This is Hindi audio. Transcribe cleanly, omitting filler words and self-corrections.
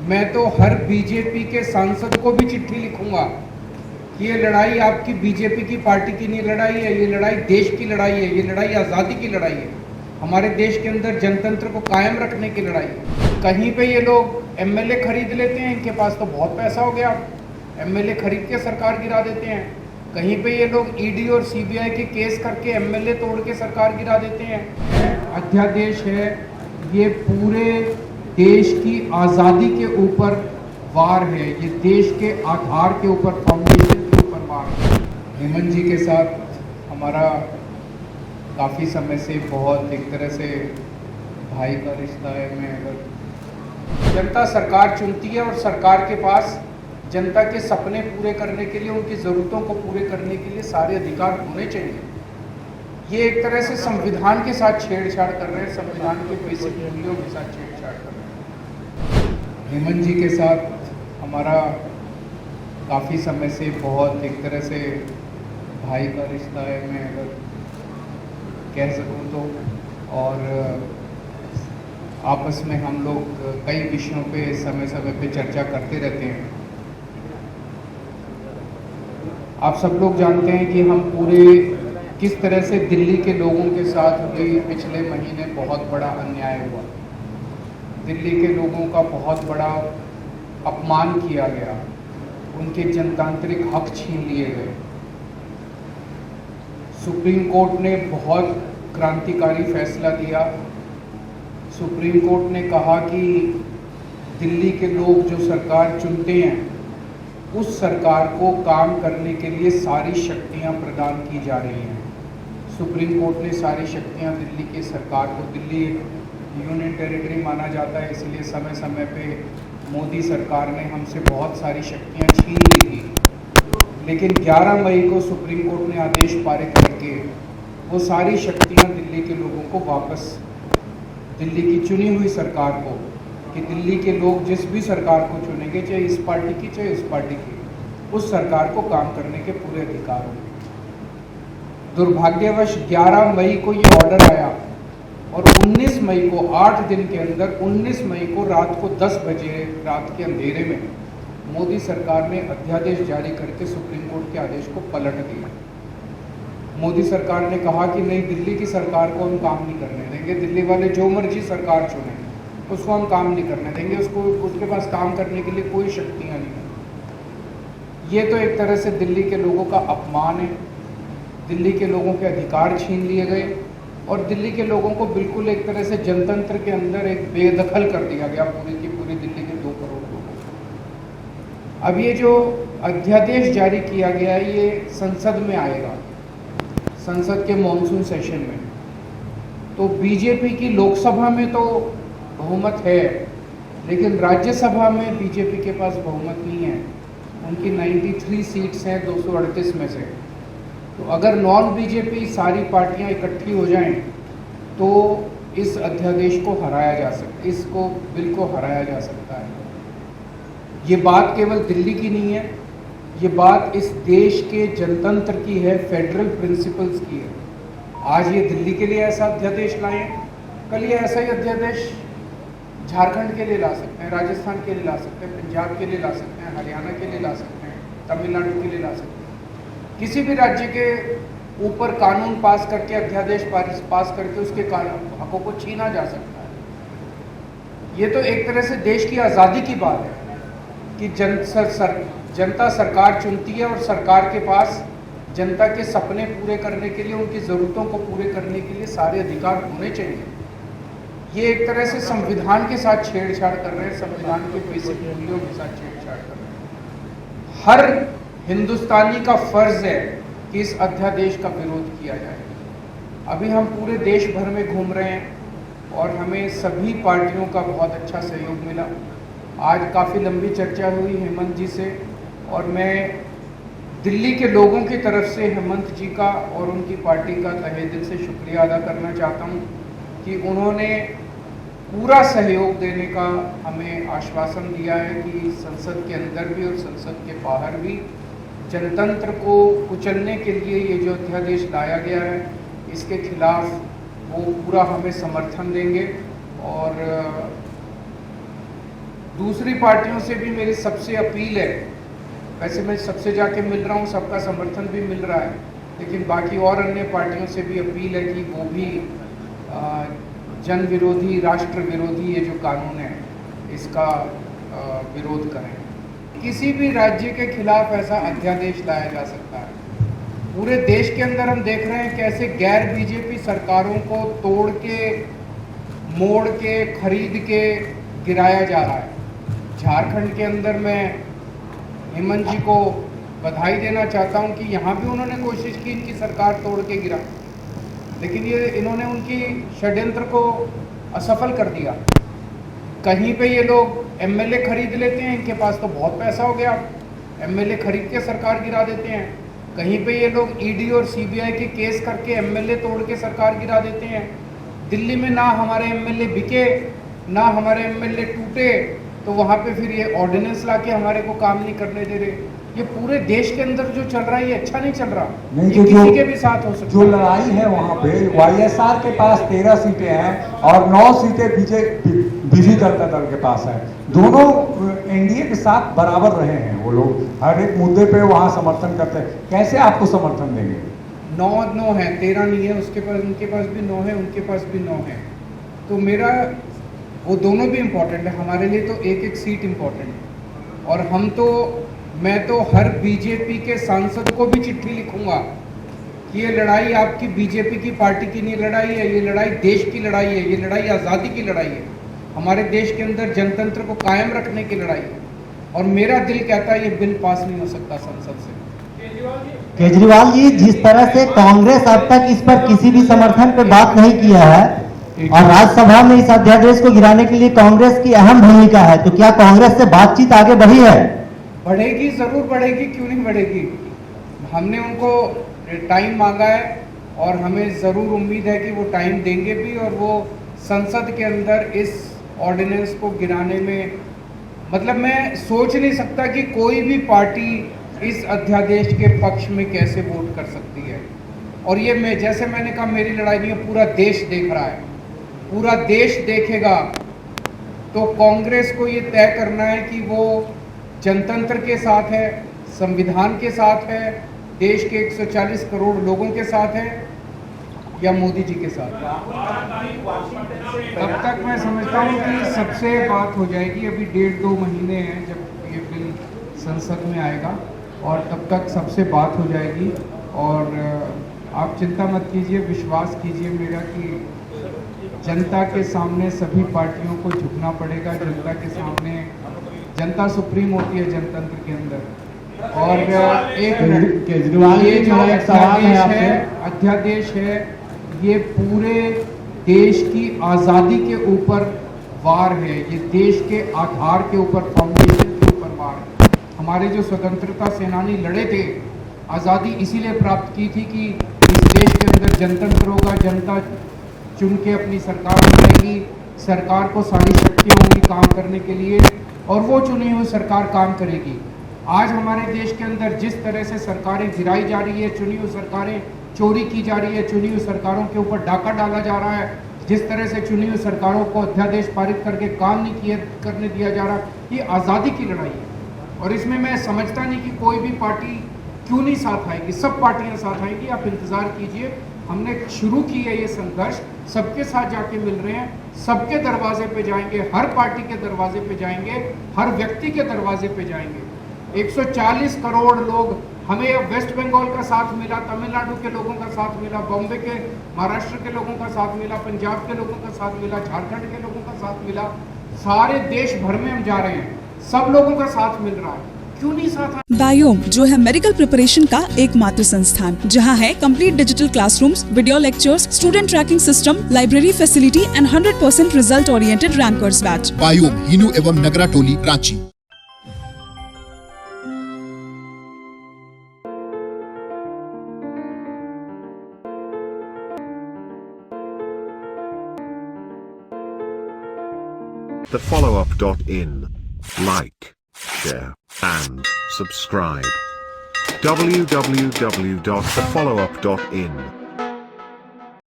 मैं तो हर बीजेपी के सांसद को भी चिट्ठी लिखूंगा कि ये लड़ाई आपकी बीजेपी की पार्टी की नहीं लड़ाई है, ये लड़ाई देश की लड़ाई है, ये लड़ाई आज़ादी की लड़ाई है, हमारे देश के अंदर जनतंत्र को कायम रखने की लड़ाई है। कहीं पे ये लोग एमएलए खरीद लेते हैं, इनके पास तो बहुत पैसा हो गया, एमएलए खरीद के सरकार गिरा देते हैं। कहीं पे ये लोग ईडी और सीबीआई के केस करके एमएलए तोड़ के सरकार गिरा देते हैं। अध्यादेश है, ये पूरे देश की आज़ादी के ऊपर वार है, ये देश के आधार के ऊपर, फाउंडेशन के ऊपर वार है। हेमंत जी के साथ हमारा काफ़ी समय से बहुत एक तरह से भाई का रिश्ता है। मैं अगर जनता सरकार चुनती है और सरकार के पास जनता के सपने पूरे करने के लिए, उनकी ज़रूरतों को पूरे करने के लिए सारे अधिकार होने चाहिए। ये एक तरह से संविधान के साथ छेड़छाड़ कर रहे हैं, संविधान के बेसिक मूल्यों के साथ छेड़छाड़ कर रहे हैं। हेमंत जी के साथ हमारा काफ़ी समय से बहुत एक तरह से भाई का रिश्ता है, मैं अगर कह सकूँ तो। और आपस में हम लोग कई विषयों पे समय समय पे चर्चा करते रहते हैं। आप सब लोग जानते हैं कि हम पूरे किस तरह से दिल्ली के लोगों के साथ हुई पिछले महीने बहुत बड़ा अन्याय हुआ। दिल्ली के लोगों का बहुत बड़ा अपमान किया गया, उनके जनतांत्रिक हक छीन लिए गए। सुप्रीम कोर्ट ने बहुत क्रांतिकारी फैसला दिया। सुप्रीम कोर्ट ने कहा कि दिल्ली के लोग जो सरकार चुनते हैं, उस सरकार को काम करने के लिए सारी शक्तियां प्रदान की जा रही हैं। सुप्रीम कोर्ट ने सारी शक्तियां दिल्ली की सरकार को, दिल्ली यूनियन टेरिटरी माना जाता है, इसलिए समय समय पे मोदी सरकार ने हमसे बहुत सारी शक्तियां छीन ली थी। लेकिन 11 मई को सुप्रीम कोर्ट ने आदेश पारित करके वो सारी शक्तियां दिल्ली के लोगों को वापस, दिल्ली की चुनी हुई सरकार को, कि दिल्ली के लोग जिस भी सरकार को चुनेंगे, चाहे इस पार्टी की चाहे उस पार्टी की, उस सरकार को काम करने के पूरे अधिकार होंगे। दुर्भाग्यवश 11 मई को ये ऑर्डर आया और 19 मई को, 8 दिन के अंदर 19 मई को रात को 10 बजे, रात के अंधेरे में मोदी सरकार ने अध्यादेश जारी करके सुप्रीम कोर्ट के आदेश को पलट दिया। मोदी सरकार ने कहा कि नहीं, दिल्ली की सरकार को हम काम नहीं करने देंगे, दिल्ली वाले जो मर्जी सरकार चुने उसको हम काम नहीं करने देंगे, उसको, उसके पास काम करने के लिए कोई शक्तियाँ नहीं। ये तो एक तरह से दिल्ली के लोगों का अपमान है, दिल्ली के लोगों के अधिकार छीन लिए गए और दिल्ली के लोगों को बिल्कुल एक तरह से जनतंत्र के अंदर एक बेदखल कर दिया गया, पूरी की पूरी दिल्ली के 2 करोड़ लोगों को। अब ये जो अध्यादेश जारी किया गया है, ये संसद में आएगा, संसद के मॉनसून सेशन में। तो बीजेपी की लोकसभा में तो बहुमत है, लेकिन राज्यसभा में बीजेपी के पास बहुमत नहीं है। उनकी 93 सीट्स हैं 238 में से। तो अगर नॉन बीजेपी सारी पार्टियां इकट्ठी हो जाएं तो इस अध्यादेश को हराया जा सकता, इसको बिल को हराया जा सकता है। ये बात केवल दिल्ली की नहीं है, ये बात इस देश के जनतंत्र की है, फेडरल प्रिंसिपल्स की है। आज ये दिल्ली के लिए ऐसा अध्यादेश लाए, कल ये ऐसा ही अध्यादेश झारखंड के लिए ला सकते हैं, राजस्थान के लिए ला सकते हैं, पंजाब के लिए ला सकते हैं, हरियाणा के लिए ला सकते हैं, तमिलनाडु के लिए ला सकते हैं। किसी भी राज्य के ऊपर कानून पास करके, अध्यादेश पास करके उसके हकों को छीना जा सकता है। ये तो एक तरह से देश की आज़ादी की बात है कि जनता सरकार चुनती है और सरकार के पास जनता के सपने पूरे करने के लिए, उनकी ज़रूरतों को पूरे करने के लिए सारे अधिकार होने चाहिए। ये एक तरह से संविधान के साथ छेड़छाड़ कर रहे हैं, संविधान के बेसिक मूल्यों के साथ छेड़छाड़ कर रहे हैं। हर हिंदुस्तानी का फर्ज है कि इस अध्यादेश का विरोध किया जाए। अभी हम पूरे देश भर में घूम रहे हैं और हमें सभी पार्टियों का बहुत अच्छा सहयोग मिला। आज काफ़ी लंबी चर्चा हुई हेमंत जी से, और मैं दिल्ली के लोगों की तरफ से हेमंत जी का और उनकी पार्टी का तहे दिल से शुक्रिया अदा करना चाहता हूँ कि उन्होंने पूरा सहयोग देने का हमें आश्वासन दिया है कि संसद के अंदर भी और संसद के बाहर भी जनतंत्र को कुचलने के लिए ये जो अध्यादेश लाया गया है, इसके खिलाफ वो पूरा हमें समर्थन देंगे। और दूसरी पार्टियों से भी मेरी सबसे अपील है, वैसे मैं सबसे जाके मिल रहा हूँ, सबका समर्थन भी मिल रहा है, लेकिन बाकी और अन्य पार्टियों से भी अपील है कि वो भी जन विरोधी, राष्ट्र विरोधी ये जो कानून है इसका विरोध करें। किसी भी राज्य के खिलाफ ऐसा अध्यादेश लाया जा सकता है। पूरे देश के अंदर हम देख रहे हैं कैसे गैर बीजेपी सरकारों को तोड़ के, मोड़ के, खरीद के गिराया जा रहा है। झारखंड के अंदर मैं हेमंत जी को बधाई देना चाहता हूं कि यहाँ भी उन्होंने कोशिश की इनकी सरकार तोड़ के गिरा, लेकिन इन्होंने उनकी षड्यंत्र को असफल कर दिया। कहीं पे ये लोग एमएलए खरीद लेते हैं, इनके पास तो बहुत पैसा हो गया, एमएलए खरीद के सरकार गिरा देते हैं। कहीं पे ये लोग ईडी और सीबीआई के केस करके एमएलए तोड़ के सरकार गिरा देते हैं। दिल्ली में ना हमारे एमएलए बिके, ना हमारे एमएलए टूटे, तो वहाँ पे फिर ये ऑर्डिनेंस लाके हमारे को काम नहीं करने दे रहे। ये पूरे देश के अंदर जो चल रहा है ये अच्छा नहीं चल रहा। नहीं, ये किसी के भी साथ हो सकता है। जो लड़ाई है वहाँ पे वाईएसआर के पास 13 सीटें हैं और 9 सीटें बिजली जनता दल के पास है। दोनों एनडीए के साथ बराबर रहे हैं, वो लोग हर एक मुद्दे पे वहाँ समर्थन करते हैं। कैसे आपको समर्थन देंगे? 9 है, 13 नहीं है, उसके पास, उनके पास भी 9 है, उनके पास भी 9 है। तो मेरा वो दोनों भी इम्पोर्टेंट है, हमारे लिए तो एक एक सीट इम्पोर्टेंट है। और मैं तो हर बीजेपी के सांसद को भी चिट्ठी लिखूंगा कि ये लड़ाई आपकी बीजेपी की पार्टी की नहीं लड़ाई है, ये लड़ाई देश की लड़ाई है, ये लड़ाई आज़ादी की लड़ाई है, हमारे देश के अंदर जनतंत्र को कायम रखने की लड़ाई है। और मेरा दिल कहता है ये बिल पास नहीं हो सकता संसद से। केजरीवाल जी, जिस तरह से कांग्रेस अब तक इस पर किसी भी समर्थन पे बात नहीं किया है और राज्यसभा में इस अध्यादेश को गिराने के लिए कांग्रेस की अहम भूमिका है, तो क्या कांग्रेस से बातचीत आगे बढ़ी है? बढ़ेगी, जरूर बढ़ेगी, क्यों नहीं बढ़ेगी। हमने उनको टाइम मांगा है और हमें ज़रूर उम्मीद है कि वो टाइम देंगे भी, और वो संसद के अंदर इस ऑर्डिनेंस को गिराने में, मतलब मैं सोच नहीं सकता कि कोई भी पार्टी इस अध्यादेश के पक्ष में कैसे वोट कर सकती है। और ये जैसे मैंने कहा, मेरी लड़ाई नहीं है, पूरा देश देख रहा है, पूरा देश देखेगा। तो कांग्रेस को ये तय करना है कि वो जनतंत्र के साथ है, संविधान के साथ है, देश के 140 करोड़ लोगों के साथ है, या मोदी जी के साथ। तब तक मैं समझता हूँ कि सबसे बात हो जाएगी। अभी 1.5-2 महीने हैं जब ये बिल संसद में आएगा, और तब तक सबसे बात हो जाएगी। और आप चिंता मत कीजिए, विश्वास कीजिए मेरा कि जनता के सामने सभी पार्टियों को झुकना पड़ेगा। जनता के सामने, जनता सुप्रीम होती है जनतंत्र के अंदर। और एक केजरीवाल ये जो एक सवाल है आपसे, अध्यादेश है, ये पूरे देश की आज़ादी के ऊपर वार है, ये देश के आधार के ऊपर, फाउंडेशन के ऊपर वार है। हमारे जो स्वतंत्रता सेनानी लड़े थे, आज़ादी इसीलिए प्राप्त की थी कि इस देश के अंदर जनतंत्र होगा, जनता चुन के अपनी सरकार बनाएगी, सरकार को सारी शक्तियाँ होंगी काम करने के लिए, और वो चुनी हुई सरकार काम करेगी। आज हमारे देश के अंदर जिस तरह से सरकारें गिराई जा रही है, चुनी हुई सरकारें चोरी की जा रही है, चुनी हुई सरकारों के ऊपर डाका डाला जा रहा है, जिस तरह से चुनी हुई सरकारों को अध्यादेश पारित करके काम नहीं करने दिया जा रहा, ये आज़ादी की लड़ाई है। और इसमें मैं समझता नहीं कि कोई भी पार्टी क्यों नहीं साथ आएगी, सब पार्टियां साथ आएंगी। आप इंतज़ार कीजिए, हमने शुरू की है ये संघर्ष, सबके साथ जाके मिल रहे हैं, सबके दरवाजे पे जाएंगे, हर पार्टी के दरवाजे पे जाएंगे, हर व्यक्ति के दरवाजे पे जाएंगे। 140 करोड़ लोग, हमें अब वेस्ट बंगाल का साथ मिला, तमिलनाडु के लोगों का साथ मिला, बॉम्बे के, महाराष्ट्र के लोगों का साथ मिला, पंजाब के लोगों का साथ मिला, झारखंड के लोगों का साथ मिला, सारे देश भर में हम जा रहे हैं, सब लोगों का साथ मिल रहा है, क्यों नहीं साथ? बायोम जो है मेडिकल प्रिपरेशन का एकमात्र संस्थान, जहां है complete digital classrooms, video lectures, student tracking system, library facility and 100% result oriented rankers batch. Biome, Hinoo एवं नगरा टोली, Ranchi. thefollowup.in. Like, share, and subscribe. www.thefollowup.in